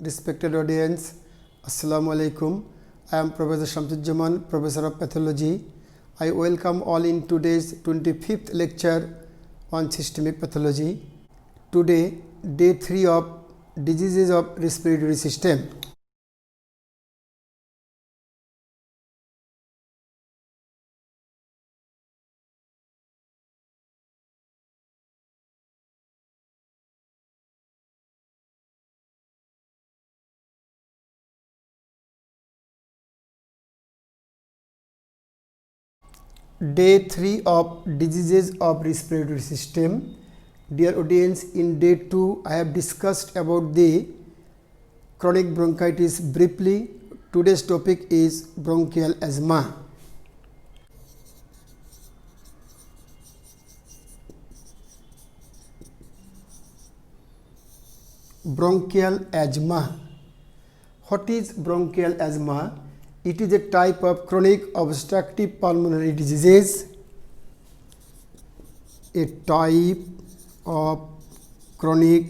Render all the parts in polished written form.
Respected audience, Assalamu alaikum. I am Professor Shamsudjaman, Professor of Pathology. I welcome all in today's 25th lecture on systemic pathology. Today, day 3 of diseases of respiratory system. Day 3 of diseases of respiratory system. Dear audience, in day 2 I have discussed about the chronic bronchitis briefly. Today's topic is bronchial asthma. Bronchial asthma. What is bronchial asthma? It is a type of chronic obstructive pulmonary disease. A type of chronic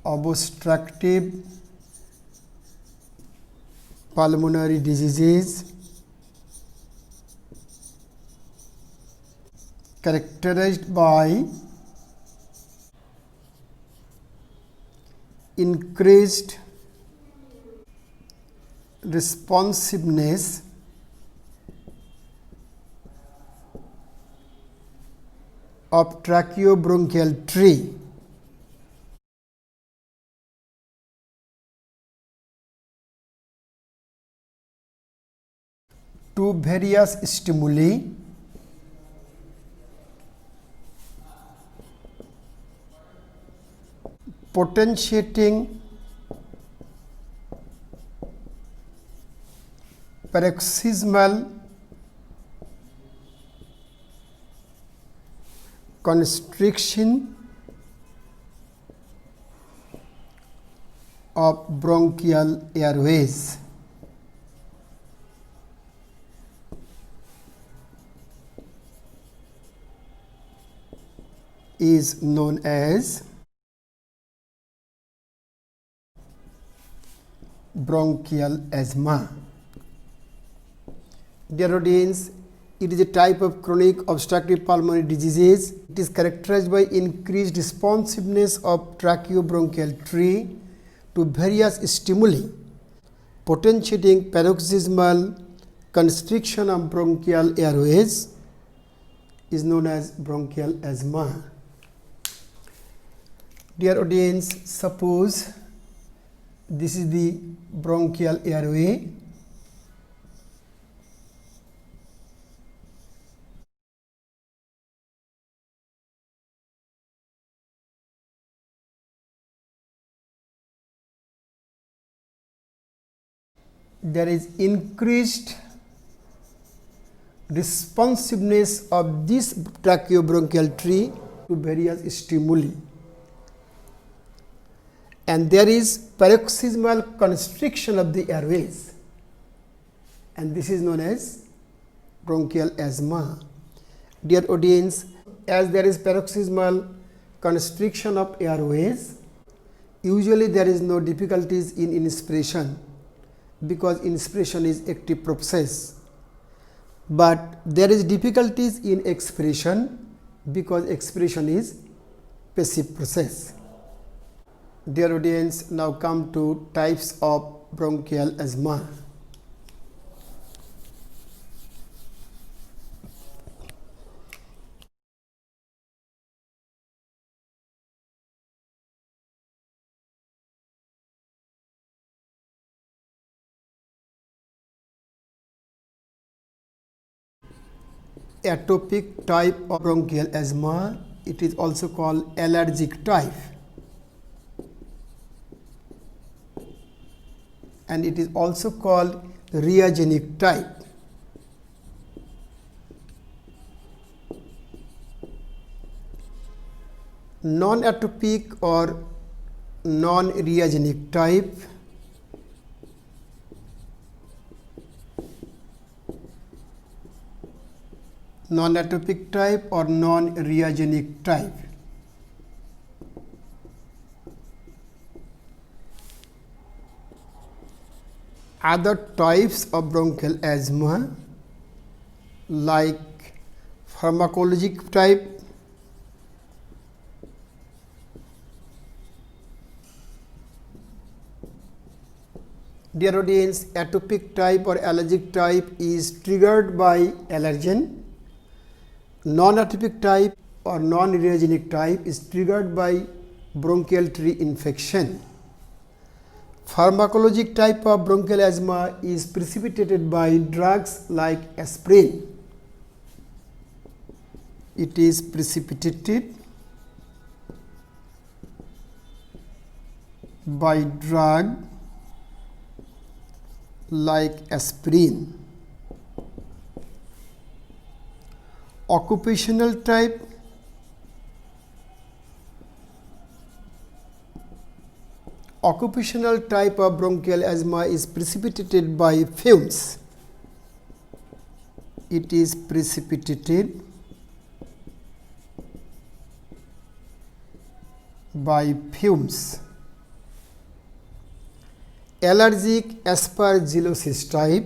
obstructive pulmonary diseases characterized by increased responsiveness of tracheobronchial tree to various stimuli potentiating paroxysmal constriction of bronchial airways. Is known as bronchial asthma. Dear audience, it is a type of chronic obstructive pulmonary disease. It is characterized by increased responsiveness of tracheobronchial tree to various stimuli, potentiating paroxysmal constriction of bronchial airways, is known as bronchial asthma. Dear audience, suppose this is the bronchial airway. There is increased responsiveness of this tracheobronchial tree to various stimuli, and there is paroxysmal constriction of the airways, and this is known as bronchial asthma. Dear audience, as there is paroxysmal constriction of airways, usually there is no difficulties in inspiration because inspiration is active process, but there is difficulties in expiration because expiration is passive process. Dear audience, now come to types of bronchial asthma. Atopic type of bronchial asthma, it is also called allergic type, and it is also called rheogenic type. Non-atopic or non-rheogenic type, non-atopic type or non-rheogenic type. other types of bronchial asthma like pharmacologic type, dear audience, atopic type or allergic type is triggered by allergen. Non-atopic type or non-reagenic type is triggered by bronchial tree infection. Pharmacologic type of bronchial asthma is precipitated by drugs like aspirin. It is precipitated by drug like aspirin. Occupational type, occupational type of bronchial asthma is precipitated by fumes. It is precipitated by fumes. Allergic aspergillosis type,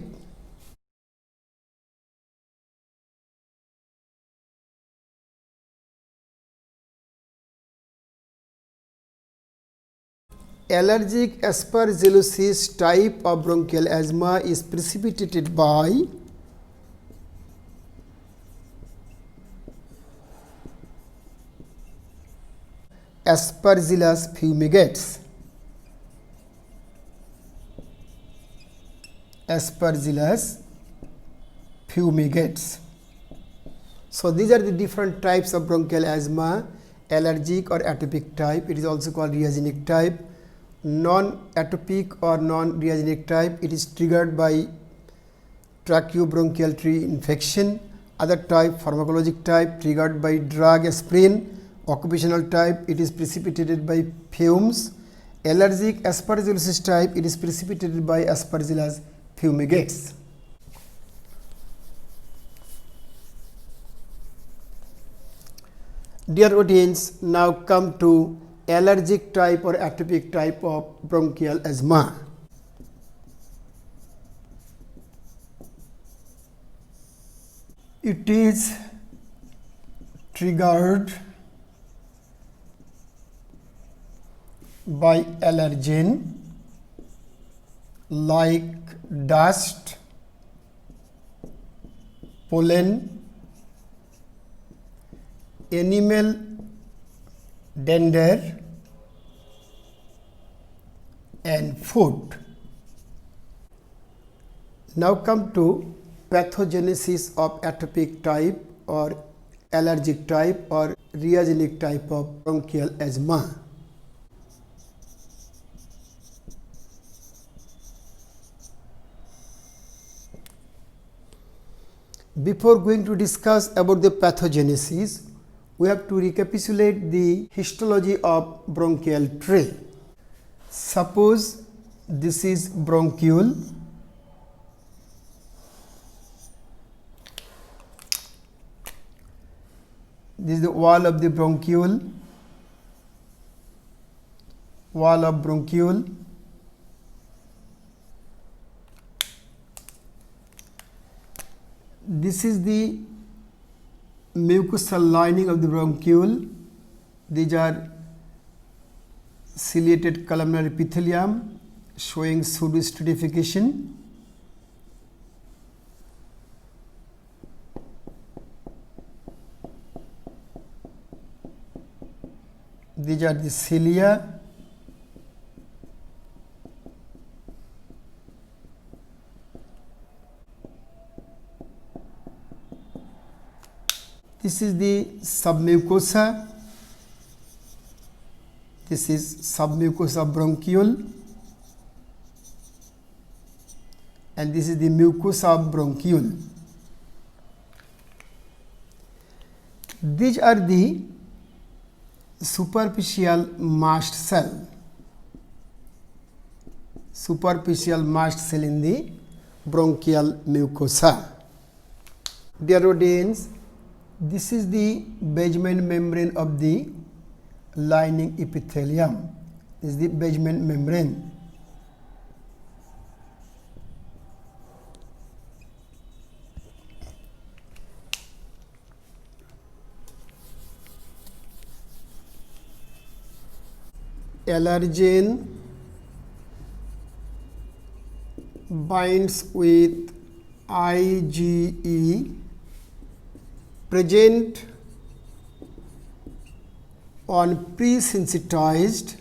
allergic aspergillosis type of bronchial asthma is precipitated by Aspergillus fumigates. Aspergillus fumigates. So these are the different types of bronchial asthma: allergic or atopic type. It is also called reagenic type. Non-atopic or non-reagenic type, it is triggered by tracheobronchial tree infection. Other type, pharmacologic type, triggered by drug aspirin. Occupational type, it is precipitated by fumes. Allergic aspergillosis type, it is precipitated by Aspergillus fumigates. Dear audience, now come to allergic type or atopic type of bronchial asthma. It is triggered by allergen like dust, pollen, animal dander and food. Now come to pathogenesis of atopic type or allergic type or reagenic type of bronchial asthma. Before going to discuss about the pathogenesis, we have to recapitulate the histology of bronchial tree. Suppose this is bronchiole, this is the wall of the bronchiole, wall of bronchiole. This is the mucosal lining of the bronchiole. These are ciliated columnar epithelium showing pseudostratification. These are the cilia. This is the submucosa. This is submucosa bronchiole, and this is the mucosa of bronchiole. These are the superficial mast cell. Superficial mast cell in the bronchial mucosa. Dear audience, this is the basement membrane of the lining epithelium. This is the basement membrane. allergen binds with IgE present on pre-sensitized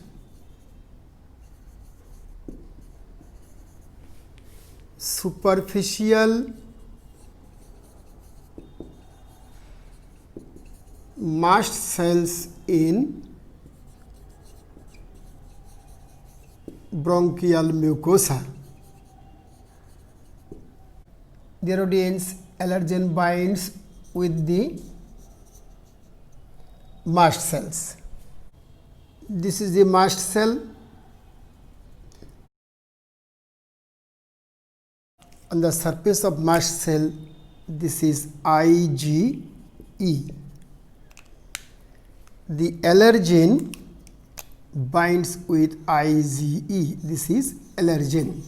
superficial mast cells in bronchial mucosa. Dear audience, allergen binds with the mast cells. This is the mast cell. On the surface of mast cell, this is IgE. The allergen binds with IgE. This is allergen.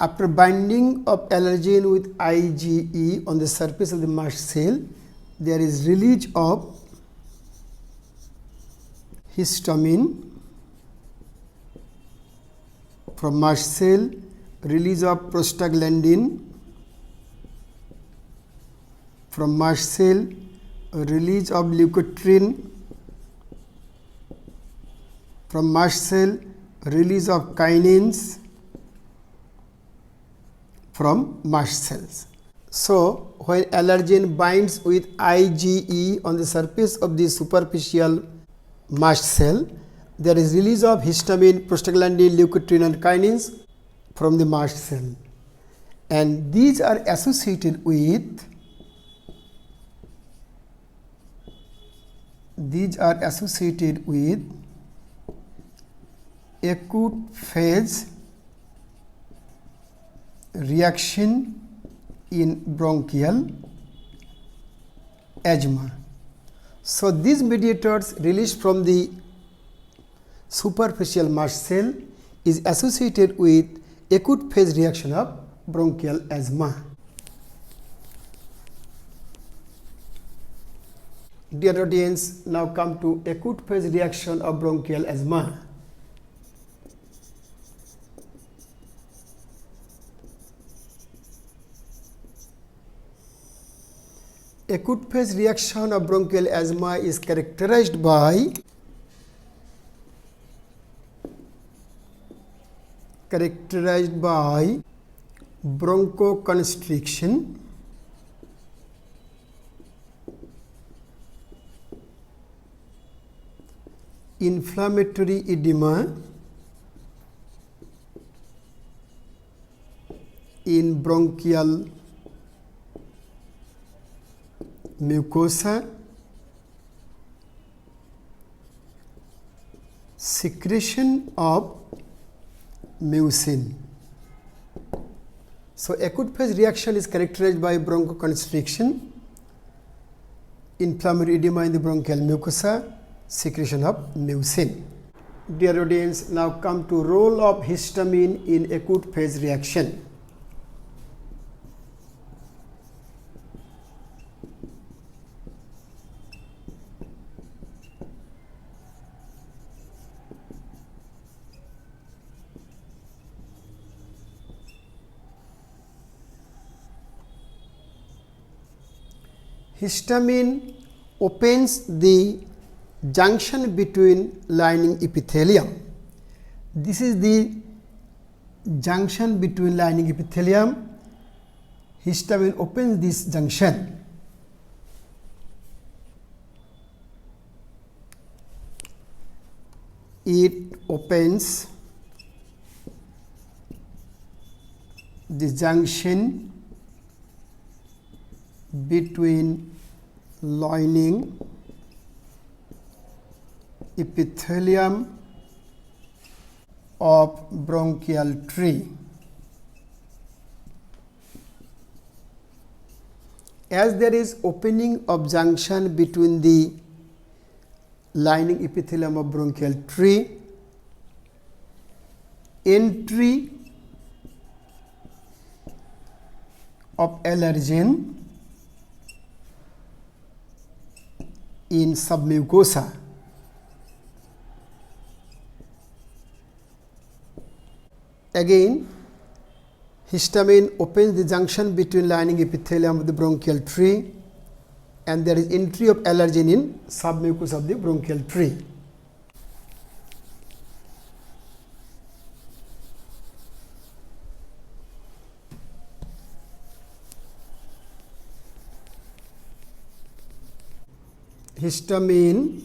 After binding of allergen with IgE on the surface of the mast cell, there is release of histamine from mast cell, release of prostaglandin from mast cell, release of leukotriene from mast cell, release of kinins from mast cells. So, when allergen binds with IgE on the surface of the superficial mast cell, there is release of histamine, prostaglandin, leukotriene and kinins from the mast cell, and these are associated with acute phase reaction in bronchial asthma. So, these mediators released from the superficial mast cell is associated with acute phase reaction of bronchial asthma. Dear audience, now come to acute phase reaction of bronchial asthma. Acute phase reaction of bronchial asthma is characterized by bronchoconstriction, inflammatory edema in bronchial mucosa, secretion of mucin. So, acute phase reaction is characterized by bronchoconstriction, inflammatory edema in the bronchial mucosa, secretion of mucin. Dear audience, now come to role of histamine in acute phase reaction. Histamine opens the junction between lining epithelium. This is the junction between lining epithelium. Histamine opens this junction. It opens the junction between lining epithelium of bronchial tree. As there is opening of junction between the lining epithelium of bronchial tree, entry of allergen in submucosa Again, histamine opens the junction between lining epithelium of the bronchial tree, and there is entry of allergen in submucous of the bronchial tree. Histamine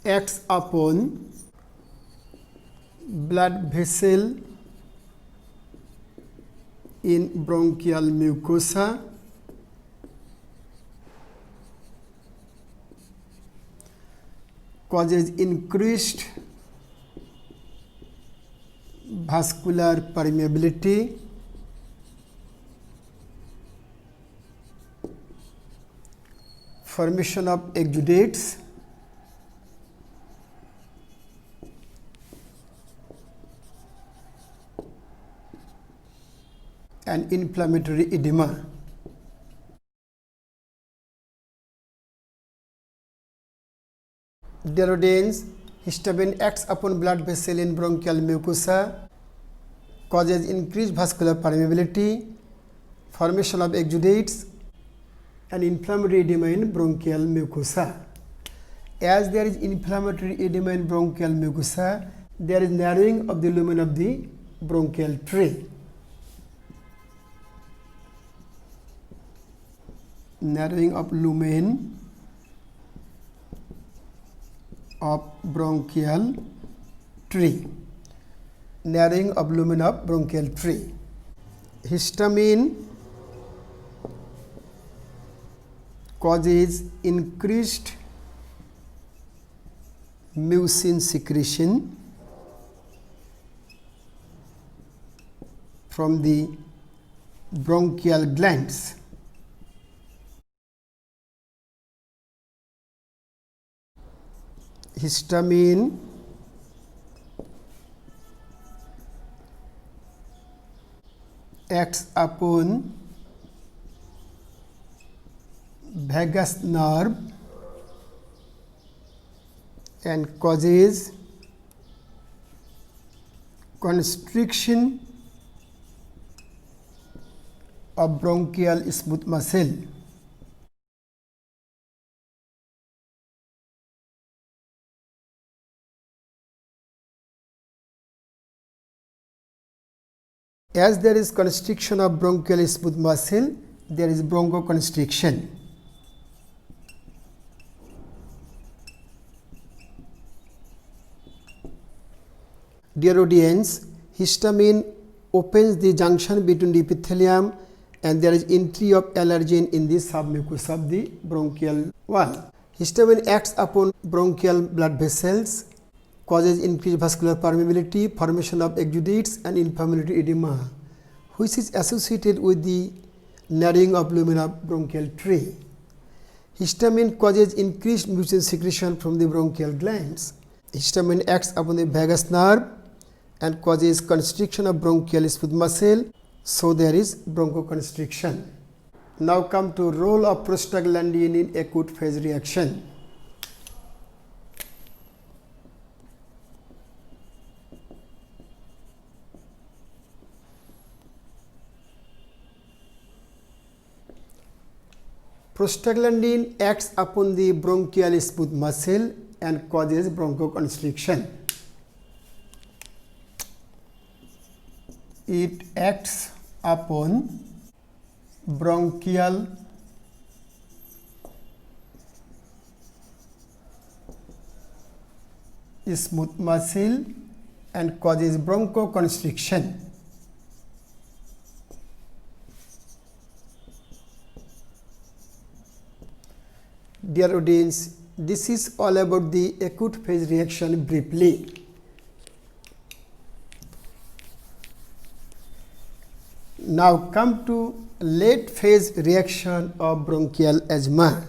acts upon blood vessel in bronchial mucosa, causes increased vascular permeability, formation of exudates, and inflammatory edema. Dear audience, histamine acts upon blood vessel in bronchial mucosa, causes increased vascular permeability, formation of exudates, and inflammatory edema in bronchial mucosa. As there is inflammatory edema in bronchial mucosa, there is narrowing of the lumen of the bronchial tree. Narrowing of lumen of bronchial tree. Narrowing of lumen of bronchial tree. Histamine causes increased mucin secretion from the bronchial glands. Histamine acts upon vagus nerve and causes constriction of bronchial smooth muscle. As there is constriction of bronchial smooth muscle, there is bronchoconstriction. Dear audience, histamine opens the junction between the epithelium, and there is entry of allergen in the submucous of the bronchial wall. Histamine acts upon bronchial blood vessels, causes increased vascular permeability, formation of exudates, and inflammatory edema, which is associated with the narrowing of lumen of bronchial tree. Histamine causes increased mucin secretion from the bronchial glands. Histamine acts upon the vagus nerve and causes constriction of bronchial smooth muscle, so there is bronchoconstriction. Now come to role of prostaglandin in acute phase reaction. Prostaglandin acts upon the bronchial smooth muscle and causes bronchoconstriction. It acts upon bronchial smooth muscle and causes bronchoconstriction. Dear audience, this is all about the acute phase reaction briefly. Now come to late phase reaction of bronchial asthma.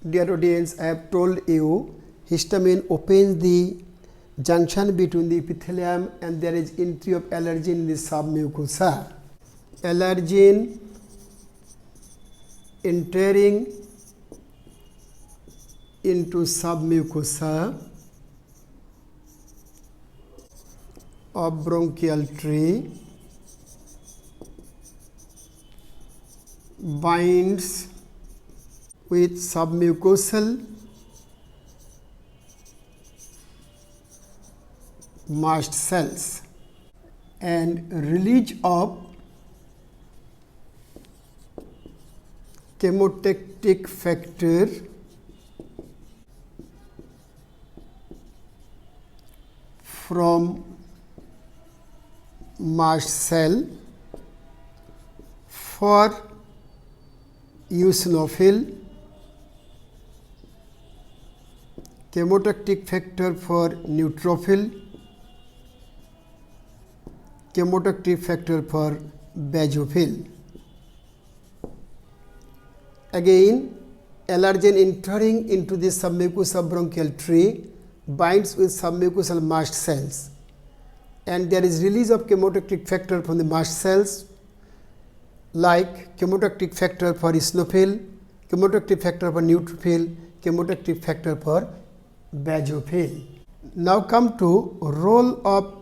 Dear audience, I have told you histamine opens the junction between the epithelium and there is entry of allergen in the submucosa. allergen entering into submucosa of bronchial tree binds with submucosal mast cells, and release of chemotactic factor from mast cell for eosinophil, chemotactic factor for neutrophil, chemotactic factor for basophil. Again, allergen entering into the submucous bronchial tree binds with submucosal mast cells, and there is release of chemotactic factor from the mast cells like chemotactic factor for eosinophil, chemotactic factor for neutrophil, chemotactic factor for basophil. Now come to role of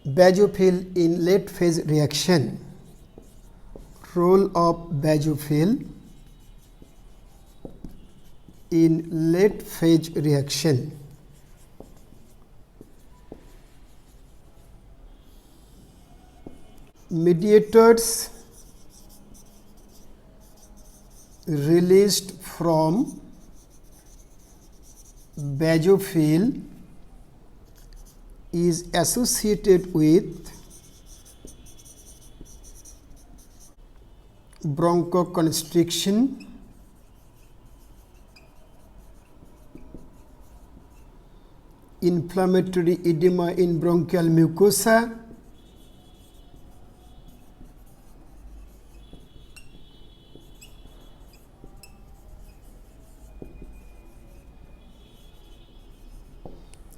basophil in late phase reaction. Role of basophil in late phase reaction. Mediators released from basophil is associated with bronchoconstriction, inflammatory edema in bronchial mucosa,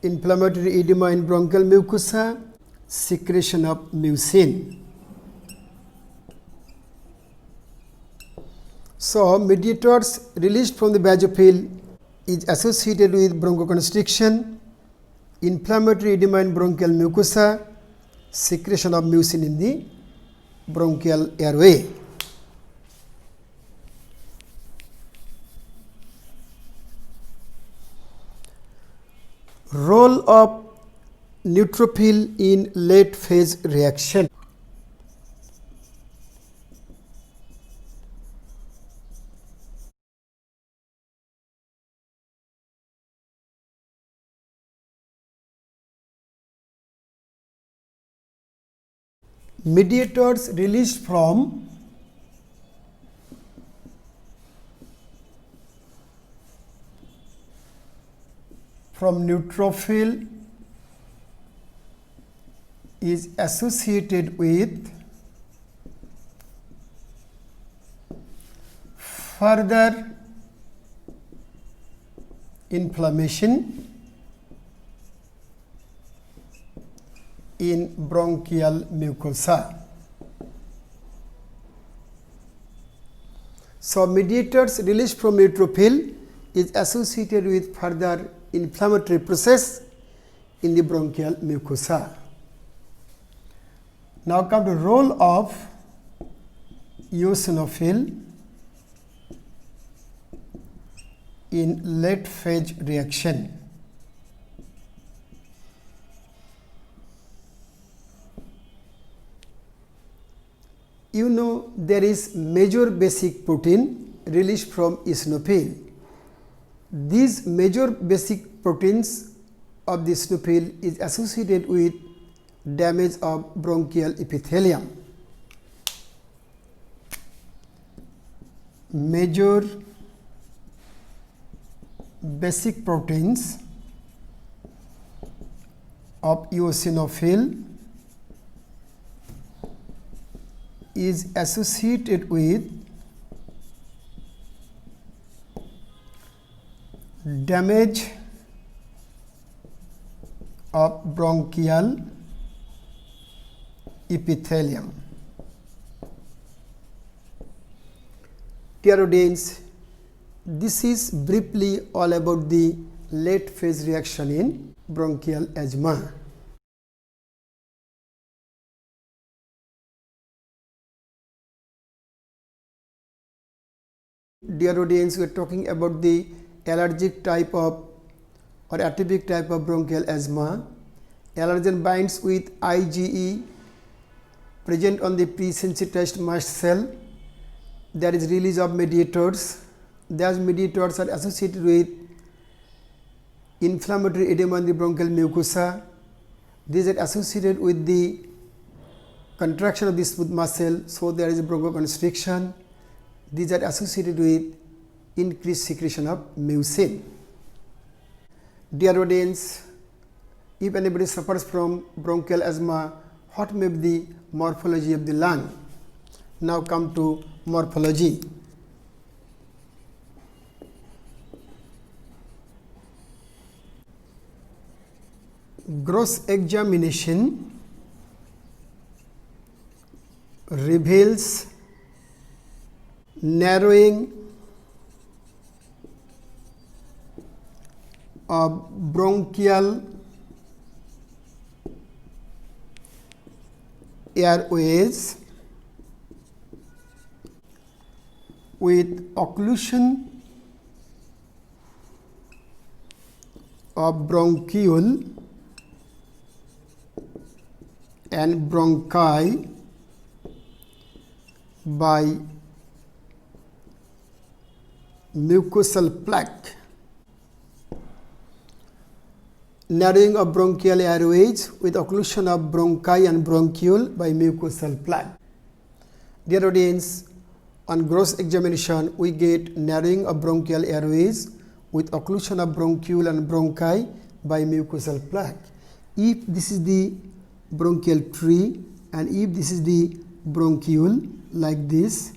inflammatory edema in bronchial mucosa, secretion of mucin. So, mediators released from the basophil is associated with bronchoconstriction, inflammatory edema in bronchial mucosa, secretion of mucin in the bronchial airway. Role of neutrophil in late phase reaction. Mediators released from neutrophil is associated with further inflammation in bronchial mucosa. So, mediators released from neutrophil is associated with further inflammatory process in the bronchial mucosa. Now come to role of eosinophil in late phase reaction. You know there is major basic protein released from eosinophil. These major basic proteins of the eosinophil is associated with damage of bronchial epithelium. Major basic proteins of eosinophil is associated with damage of bronchial epithelium. Dear audience, this is briefly all about the late phase reaction in bronchial asthma. Dear audience, we are talking about the allergic type of or atopic type of bronchial asthma. Allergen binds with IgE present on the pre-sensitized mast cell. There is release of mediators. Those mediators are associated with inflammatory edema in the bronchial mucosa. These are associated with the contraction of the smooth muscle, so there is a bronchoconstriction. These are associated with increased secretion of mucin. Dear audience, if anybody suffers from bronchial asthma, what may be the morphology of the lung? Now come to morphology. Gross examination reveals narrowing of bronchial airways with occlusion of bronchiole and bronchi by mucosal plaque. Narrowing of bronchial airways with occlusion of bronchi and bronchiole by mucosal plaque. Dear audience, on gross examination, we get narrowing of bronchial airways with occlusion of bronchiole and bronchi by mucosal plaque. If this is the bronchial tree and if this is the bronchiole like this,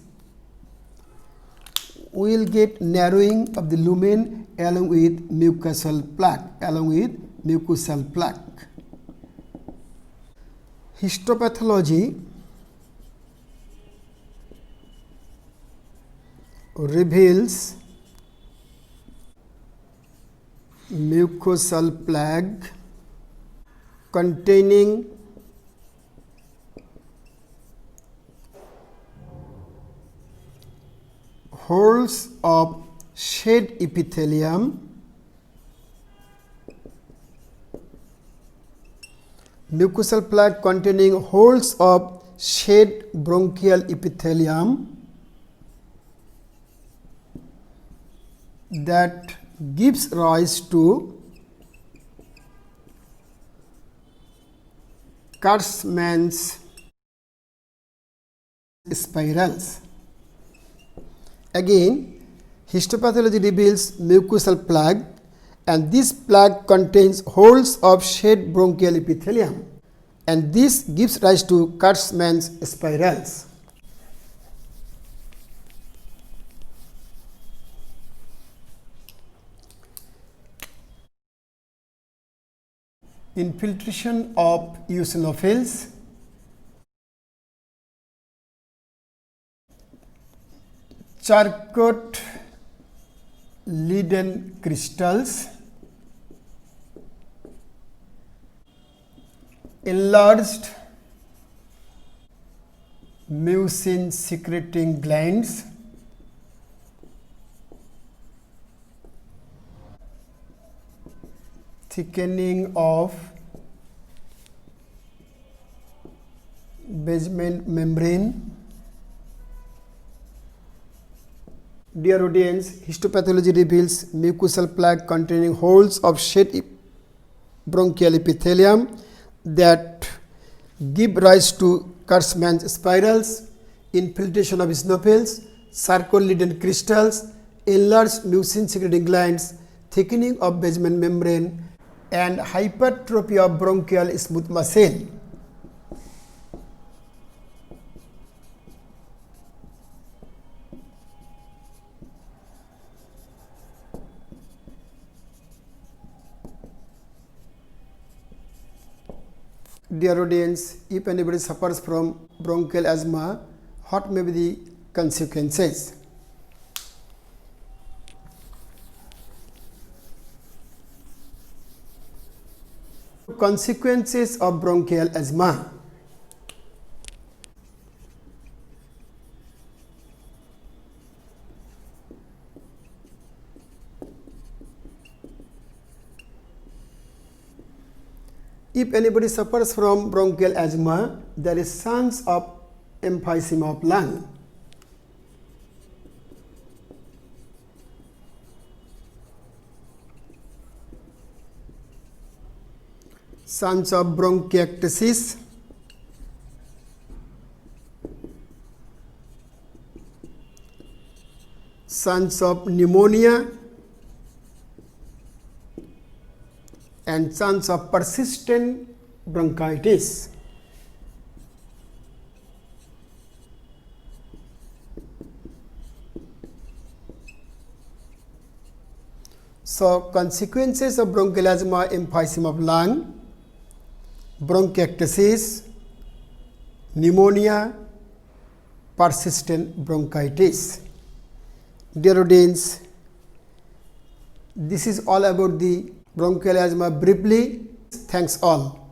we will get narrowing of the lumen along with mucosal plaque, Histopathology reveals mucosal plaque containing holes of shed epithelium, mucosal plaque containing holes of shed bronchial epithelium that gives rise to Kurtzman's spirals. Again, histopathology reveals mucosal plaque, and this plaque contains holes of shed bronchial epithelium, and this gives rise to Kurtzman's spirals. Infiltration of eosinophils. Charcot Leyden crystals, enlarged mucin secreting glands, thickening of basement membrane. Dear audience, histopathology reveals mucosal plaque containing holes of shed bronchial epithelium that give rise to Kurtzman's spirals, infiltration of eosinophils, Charcot Leyden crystals, enlarged mucin secreting glands, thickening of basement membrane, and hypertrophy of bronchial smooth muscle. Dear audience, if anybody suffers from bronchial asthma, what may be the consequences? consequences of bronchial asthma. If anybody suffers from bronchial asthma, there is chance of emphysema of lung. Chance of bronchiectasis, chance of pneumonia, and chance of persistent bronchitis. So, consequences of bronchial asthma: emphysema of lung, bronchiectasis, pneumonia, persistent bronchitis. Dear audience, this is all about the bronchial asthma briefly. Thanks all.